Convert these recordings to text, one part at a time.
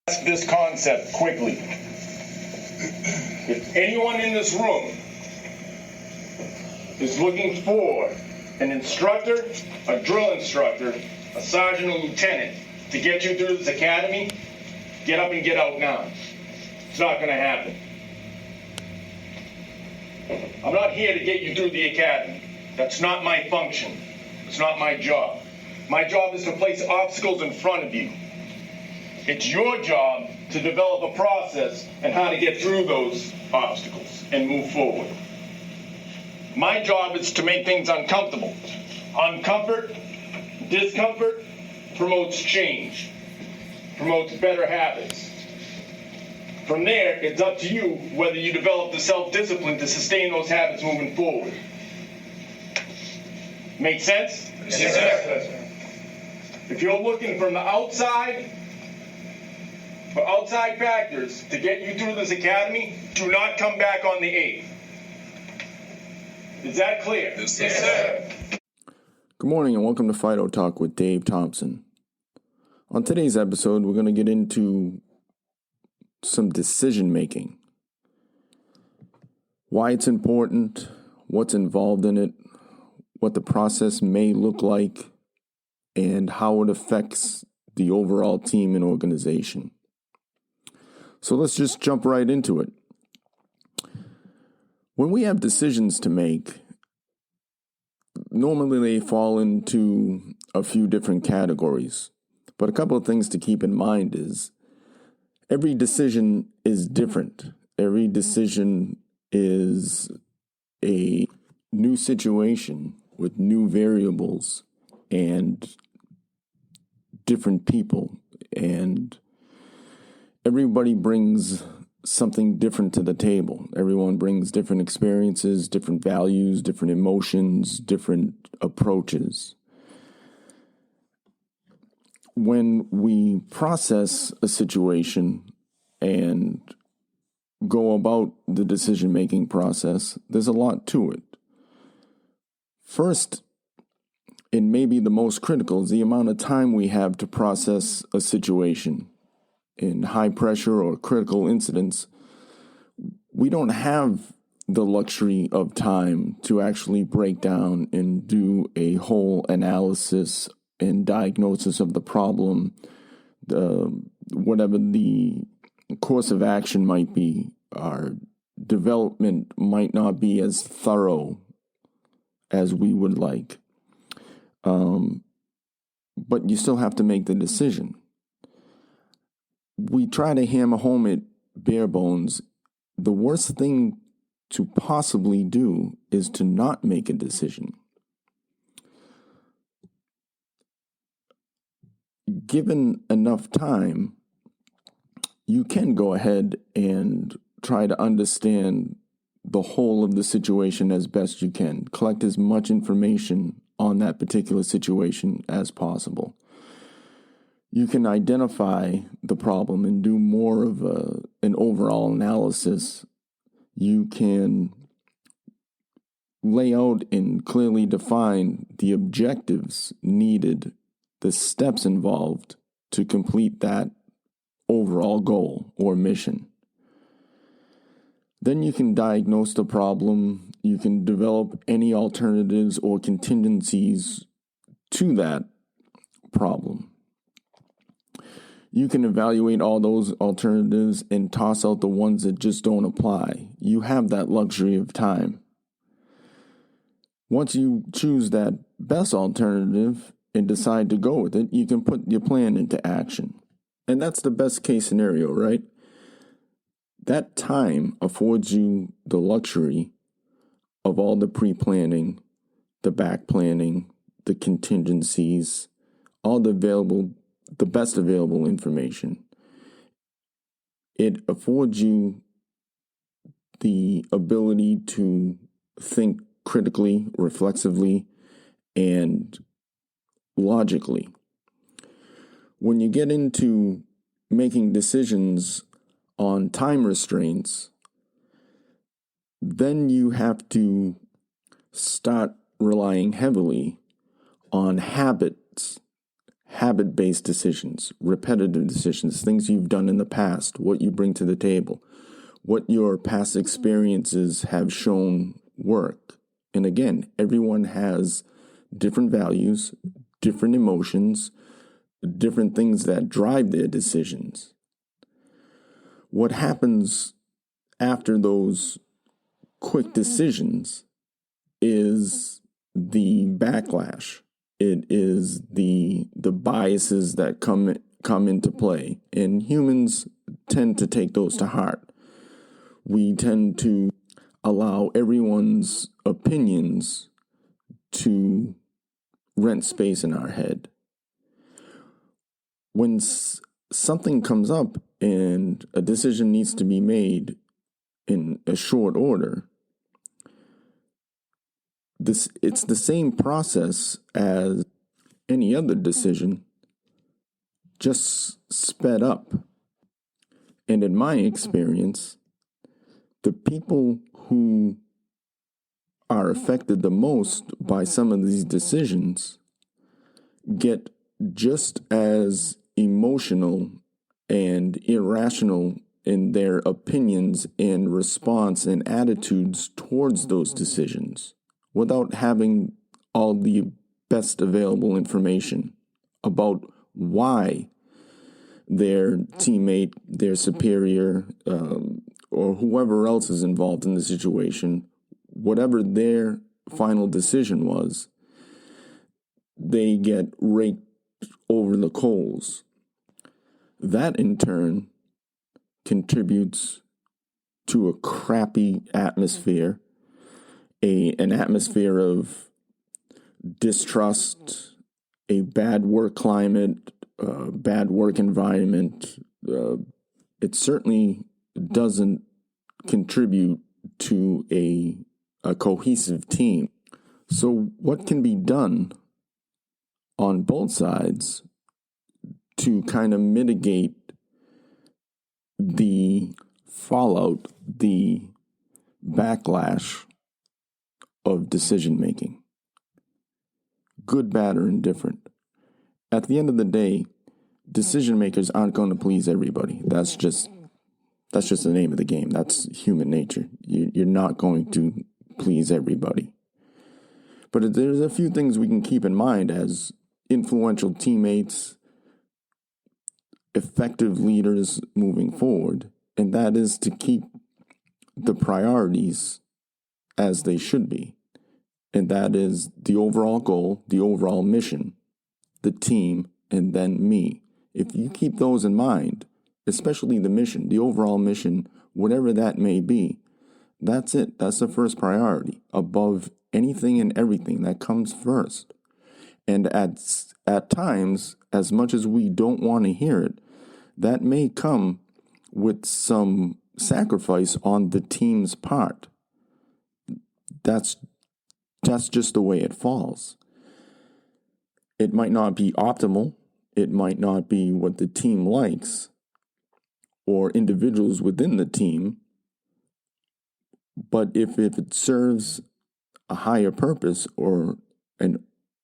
This concept quickly. If anyone in this room is looking for an instructor, a drill instructor, a sergeant or lieutenant to get you through this academy, get up and get out now. It's not going to happen. I'm not here to get you through the academy. That's not my function. It's not my job. My job is to place obstacles in front of you. It's your job to develop a process and how to get through those obstacles and move forward. My job is to make things uncomfortable. Discomfort promotes change, promotes better habits. From there, it's up to you whether you develop the self-discipline to sustain those habits moving forward. Make sense? Yes, sir. If you're looking from the outside, for outside factors to get you through this academy, do not come back on the 8th. Is that clear? Yes, sir. Good morning and welcome to Fido Talk with Dave Thompson. On today's episode, we're going to get into some decision making. Why it's important, what's involved in it, what the process may look like, and how it affects the overall team and organization. So let's just jump right into it. When we have decisions to make, normally they fall into a few different categories. But a couple of things to keep in mind is every decision is different. Every decision is a new situation with new variables and different people, and everybody brings something different to the table. Everyone brings different experiences, different values, different emotions, different approaches. When we process a situation and go about the decision-making process, there's a lot to it. First, and maybe the most critical, is the amount of time we have to process a situation. In high pressure or critical incidents, we don't have the luxury of time to actually break down and do a whole analysis and diagnosis of the problem, whatever the course of action might be. Our development might not be as thorough as we would like. But you still have to make the decision. We try to hammer home it bare bones. The worst thing to possibly do is to not make a decision. Given enough time, you can go ahead and try to understand the whole of the situation as best you can. Collect as much information on that particular situation as possible. You can identify the problem and do more of an overall analysis. You can lay out and clearly define the objectives needed, the steps involved to complete that overall goal or mission. Then you can diagnose the problem. You can develop any alternatives or contingencies to that problem. You can evaluate all those alternatives and toss out the ones that just don't apply. You have that luxury of time. Once you choose that best alternative and decide to go with it, you can put your plan into action. And that's the best case scenario, right? That time affords you the luxury of all the pre-planning, the back planning, the contingencies, all the best available information. It affords you the ability to think critically, reflexively, and logically. When you get into making decisions on time restraints, then you have to start relying heavily on habits habit-based decisions, repetitive decisions, things you've done in the past, what you bring to the table, what your past experiences have shown work. And again, everyone has different values, different emotions, different things that drive their decisions. What happens after those quick decisions is the backlash. It is the biases that come into play, and humans tend to take those to heart. We tend to allow everyone's opinions to rent space in our head. When something comes up and a decision needs to be made in a short order, it's the same process as any other decision, just sped up. And in my experience, the people who are affected the most by some of these decisions get just as emotional and irrational in their opinions and response and attitudes towards those decisions without having all the best available information about why their teammate, their superior, or whoever else is involved in the situation, whatever their final decision was, they get raked over the coals. That in turn contributes to a crappy atmosphere, an atmosphere of distrust, a bad work climate, bad work environment. It certainly doesn't contribute to a cohesive team. So what can be done on both sides to kind of mitigate the fallout, the backlash of decision making? Good, bad, or indifferent. At the end of the day, decision makers aren't going to please everybody. That's just the name of the game. That's human nature. You're not going to please everybody. But there's a few things we can keep in mind as influential teammates, effective leaders moving forward, and that is to keep the priorities as they should be. And that is the overall goal, the overall mission, the team, and then me. If you keep those in mind, especially the mission, the overall mission, whatever that may be, that's it. That's the first priority above anything and everything. That comes first. And at times, as much as we don't want to hear it, that may come with some sacrifice on the team's part. That's just the way it falls. It might not be optimal. It might not be what the team likes or individuals within the team. But if it serves a higher purpose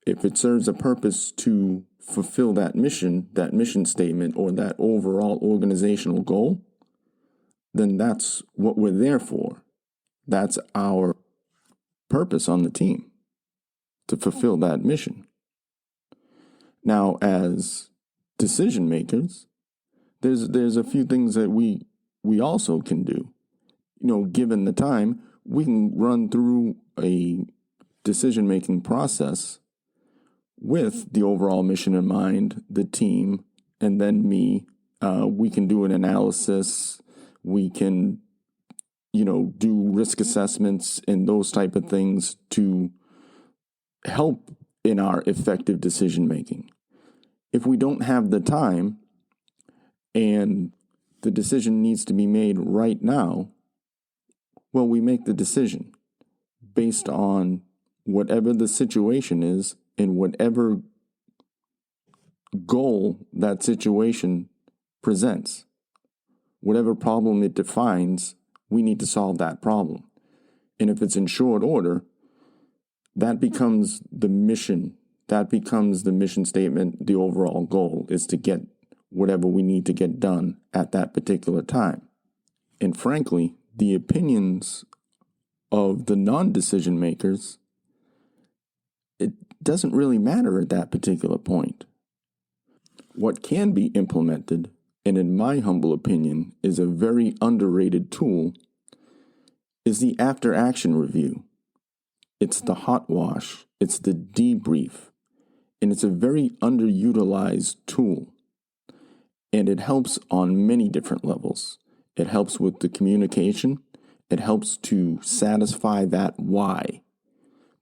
if it serves a purpose to fulfill that mission statement, or that overall organizational goal, then that's what we're there for. That's our purpose on the team, to fulfill that mission. Now, as decision makers, there's a few things that we also can do. Given the time, we can run through a decision-making process with the overall mission in mind, the team, and then me. We can do an analysis. We can, do risk assessments and those type of things to help in our effective decision-making. If we don't have the time and the decision needs to be made right now, well, we make the decision based on whatever the situation is and whatever goal that situation presents. Whatever problem it defines, we need to solve that problem. And if it's in short order, that becomes the mission that becomes the mission statement. The overall goal is to get whatever we need to get done at that particular time. And frankly, the opinions of the non-decision makers, it doesn't really matter at that particular point. What can be implemented, and in my humble opinion, is a very underrated tool, is the after-action review. It's the hot wash, it's the debrief, and it's a very underutilized tool. And it helps on many different levels. It helps with the communication. It helps to satisfy that why.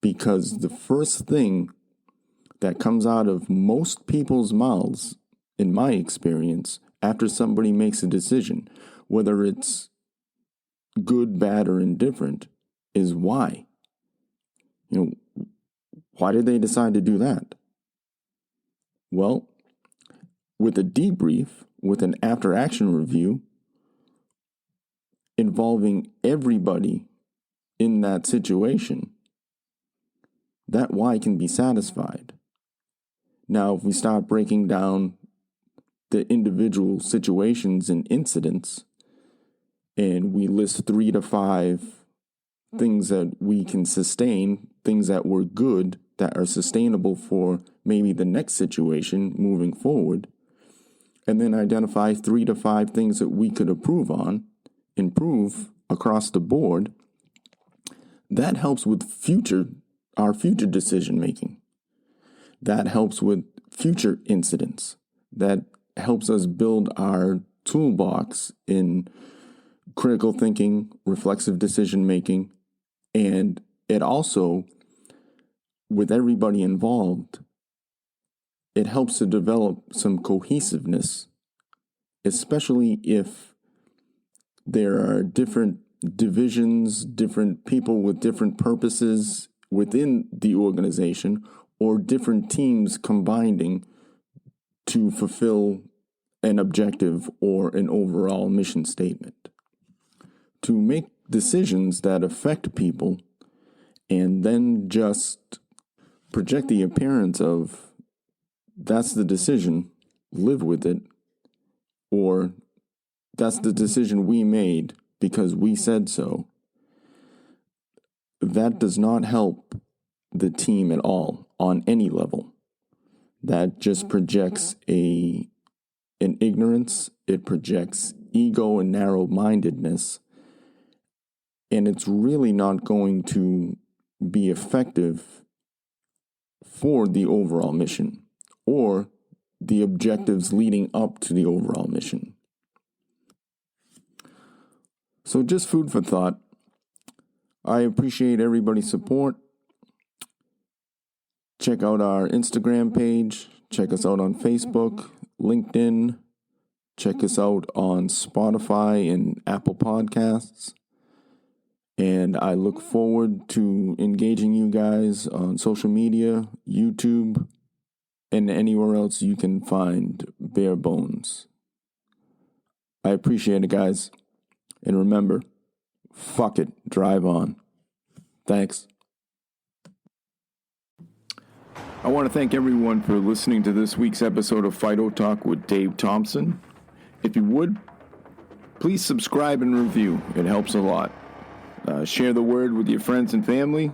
Because the first thing that comes out of most people's mouths, in my experience, after somebody makes a decision, whether it's good, bad, or indifferent, is why. Why did they decide to do that? Well, with a debrief, with an after-action review, involving everybody in that situation, that why can be satisfied. Now, if we start breaking down the individual situations and incidents, and we list 3 to 5 things that we can sustain, things that were good, that are sustainable for maybe the next situation moving forward, and then identify 3 to 5 things that we could improve across the board, that helps with our future decision making. That helps with future incidents. That helps us build our toolbox in critical thinking, reflexive decision making, and it also, with everybody involved, it helps to develop some cohesiveness, especially if there are different divisions, different people with different purposes within the organization, or different teams combining to fulfill an objective or an overall mission statement. To make decisions that affect people and then just project the appearance of that's the decision, live with it, or that's the decision we made because we said so, that does not help the team at all on any level. That just projects an ignorance, it projects ego and narrow-mindedness, and it's really not going to be effective for the overall mission or the objectives leading up to the overall mission. So just food for thought. I appreciate everybody's support. Check out our Instagram page. Check us out on Facebook, LinkedIn. Check us out on Spotify and Apple Podcasts. And I look forward to engaging you guys on social media, YouTube, and anywhere else you can find Bare Bones. I appreciate it, guys. And remember, fuck it, drive on. Thanks. I want to thank everyone for listening to this week's episode of Fido Talk with Dave Thompson. If you would, please subscribe and review. It helps a lot. Share the word with your friends and family.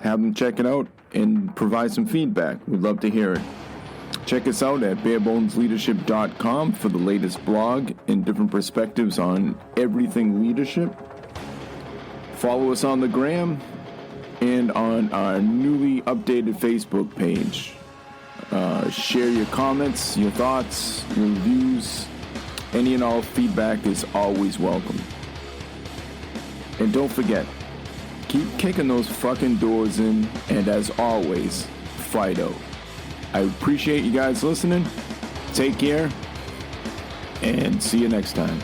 Have them check it out and provide some feedback. We'd love to hear it. Check us out at barebonesleadership.com for the latest blog and different perspectives on everything leadership. Follow us on the gram and on our newly updated Facebook page. Share your comments, your thoughts, your reviews. Any and all feedback is always welcome. And don't forget, keep kicking those fucking doors in, and as always, Fido. I appreciate you guys listening. Take care, and see you next time.